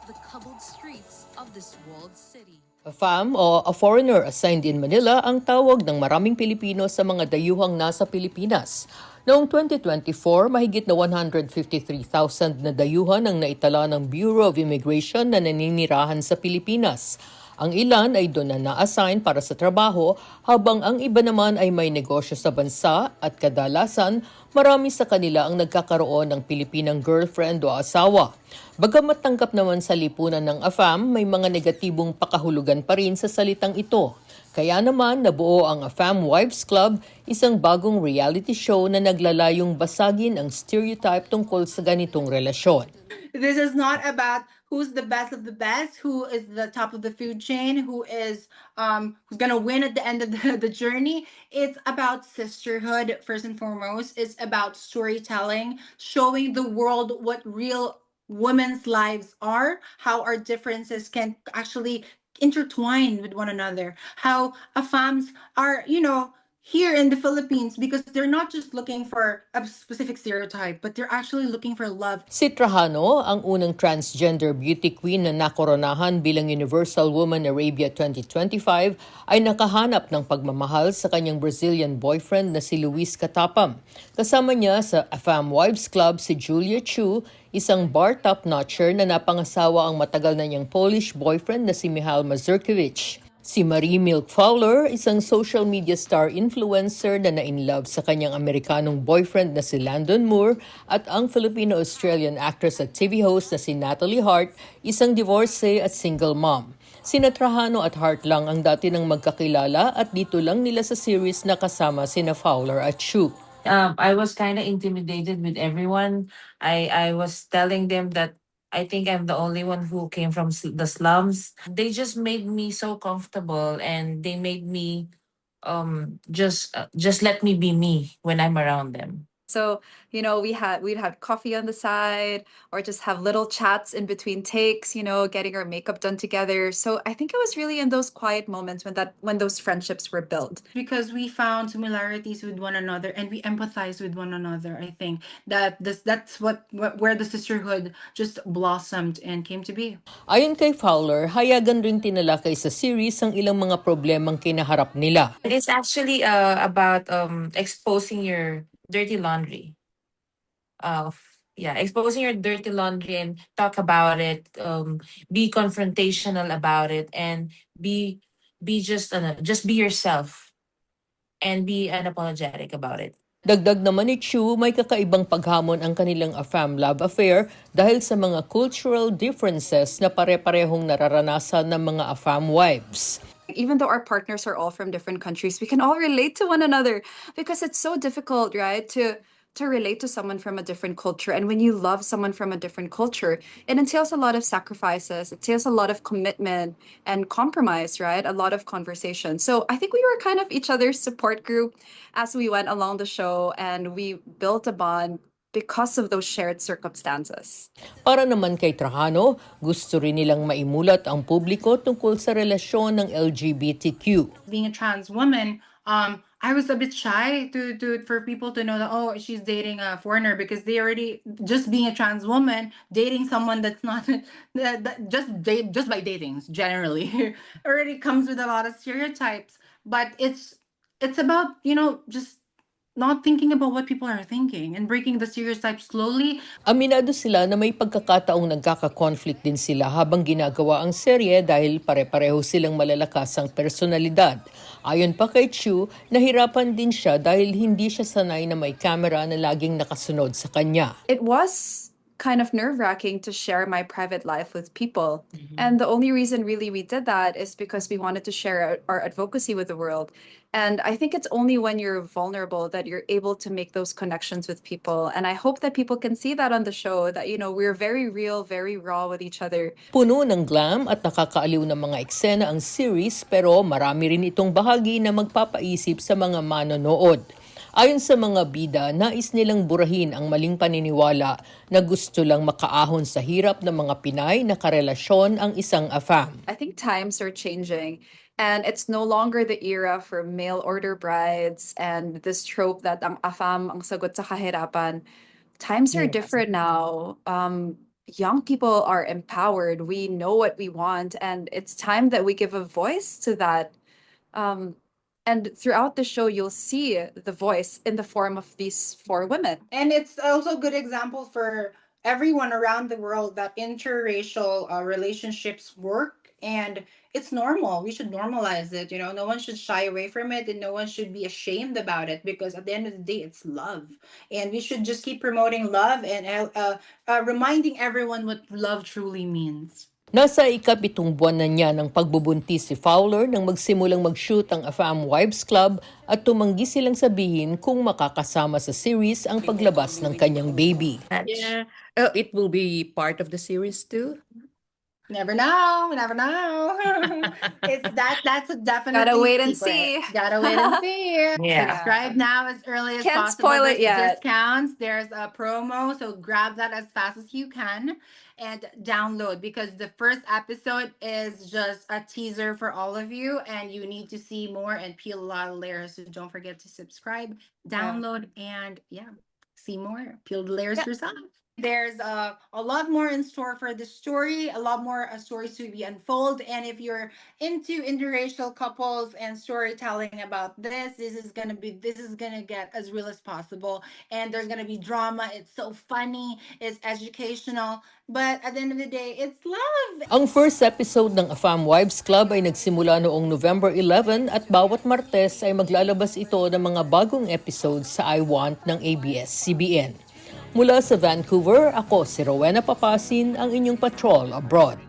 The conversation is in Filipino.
the cobbled streets of this walled city. A FAM o a foreigner assigned in Manila ang tawag ng maraming Pilipino sa mga dayuhang nasa Pilipinas. Noong 2024, mahigit na 153,000 na dayuhan ang naitala ng Bureau of Immigration na naninirahan sa Pilipinas. Ang ilan ay doon na na-assign para sa trabaho habang ang iba naman ay may negosyo sa bansa at kadalasan marami sa kanila ang nagkakaroon ng Pilipinang girlfriend o asawa. Bagamat tanggap naman sa lipunan ng AFAM, may mga negatibong pakahulugan pa rin sa salitang ito. Kaya naman nabuo ang AFAM Wives Club, isang bagong reality show na naglalayong basagin ang stereotype tungkol sa ganitong relasyon. This is not about who's the best of the best, who is the top of the food chain, who's gonna win at the end of the journey. It's about sisterhood first and foremost. It's about storytelling, showing the world what real women's lives are, how our differences can actually intertwine with one another, how AFAMs are, here in the Philippines because they're not just looking for a specific stereotype, but they're actually looking for love. Si Trajano, ang unang transgender beauty queen na nakoronahan bilang Universal Woman Arabia 2025, ay nakahanap ng pagmamahal sa kanyang Brazilian boyfriend na si Luis Katapam. Kasama niya sa AFAM Wives Club si Julia Chu, isang bar top-notcher na napangasawa ang matagal na niyang Polish boyfriend na si Michal Mazurkiewicz. Si Marie Milk Fowler, isang social media star influencer na na-inlove sa kanyang Amerikanong boyfriend na si Landon Moore at ang Filipino-Australian actress at TV host na si Natalie Hart, isang divorcee at single mom. Sina Trajano at Hart lang ang dati ng magkakilala at dito lang nila sa series na kasama sina Fowler at Chu. I was kind of intimidated with everyone. I was telling them that I think I'm the only one who came from the slums. They just made me so comfortable, and they made me just let me be me when I'm around them. So, we'd have coffee on the side or just have little chats in between takes, getting our makeup done together. So I think it was really in those quiet moments when those friendships were built. Because we found similarities with one another and we empathize with one another. I think that's where the sisterhood just blossomed and came to be. Ayon kay Fowler, hayagan ring tinalakay sa series ang ilang mga problemang kinaharap nila. It's actually about exposing your dirty laundry. Exposing your dirty laundry and talk about it. Be confrontational about it, and be just be yourself, and be unapologetic about it. Dagdag naman ni Chu, may kakaibang paghamon ang kanilang AFAM love affair dahil sa mga cultural differences na pare-parehong nararanasan ng mga AFAM wives. Even though our partners are all from different countries, we can all relate to one another because it's so difficult, right, to relate to someone from a different culture. And when you love someone from a different culture, it entails a lot of sacrifices. It entails a lot of commitment and compromise, right? A lot of conversation. So I think we were kind of each other's support group as we went along the show, and we built a bond because of those shared circumstances. Para naman kay Trajano, gusto rin nilang maimulat ang publiko tungkol sa relasyon ng LGBTQ. Being a trans woman, I was a bit shy for people to know that she's dating a foreigner, because they already, just being a trans woman dating someone that's not just by dating generally already comes with a lot of stereotypes. But it's about just not thinking about what people are thinking and breaking the stereotypes slowly. Aminado sila na may pagkakataong nagkaka-conflict din sila habang ginagawa ang serye dahil pare-pareho silang malalakasang personalidad. Ayon pa kay Chu, nahirapan din siya dahil hindi siya sanay na may camera na laging nakasunod sa kanya. It was kind of nerve-wracking to share my private life with people. And the only reason really we did that is because we wanted to share our advocacy with the world. And I think it's only when you're vulnerable that you're able to make those connections with people. And I hope that people can see that on the show, that, we're very real, very raw with each other. Puno ng glam at nakakaaliw na mga eksena ang series, pero marami rin itong bahagi na magpapaisip sa mga manonood. Ayon sa mga bida, nais nilang burahin ang maling paniniwala na gusto lang makaahon sa hirap ng mga Pinay na karelasyon ang isang AFAM. I think times are changing, and it's no longer the era for mail order brides and this trope that ang AFAM ang sagot sa kahirapan. Times are different now. young people are empowered. We know what we want, and it's time that we give a voice to that. And throughout the show, you'll see the voice in the form of these four women. And it's also a good example for everyone around the world that interracial relationships work, and it's normal. We should normalize it. No one should shy away from it, and no one should be ashamed about it, because at the end of the day, it's love. And we should just keep promoting love and reminding everyone what love truly means. Nasa ikapitong buwan na niya ng pagbubuntis si Fowler nang magsimulang mag-shoot ang AFAM Wives Club at tumanggi silang sabihin kung makakasama sa series ang paglabas ng kanyang baby. Yeah. It will be part of the series too. Never know, never know. That's a definitely Gotta wait and secret. see. Gotta wait and see. Yeah. Subscribe now as early as Can't possible. spoil it There's yet. discounts. There's a promo, so grab that as fast as you can and download, because the first episode is just a teaser for all of you, and you need to see more and peel a lot of layers. So don't forget to subscribe, download, and see more. Peel the layers yourself. There's a lot more in store for the story, a lot more stories to be unfold. And if you're into interracial couples and storytelling about this is gonna get as real as possible. And there's gonna be drama. It's so funny, it's educational, but at the end of the day, it's love. Ang first episode ng AFAM Wives Club ay nagsimula noong November 11 at bawat Martes ay maglalabas ito ng mga bagong episodes sa I Want ng ABS-CBN. Mula sa Vancouver, ako si Rowena Papasin, ang inyong patrol abroad.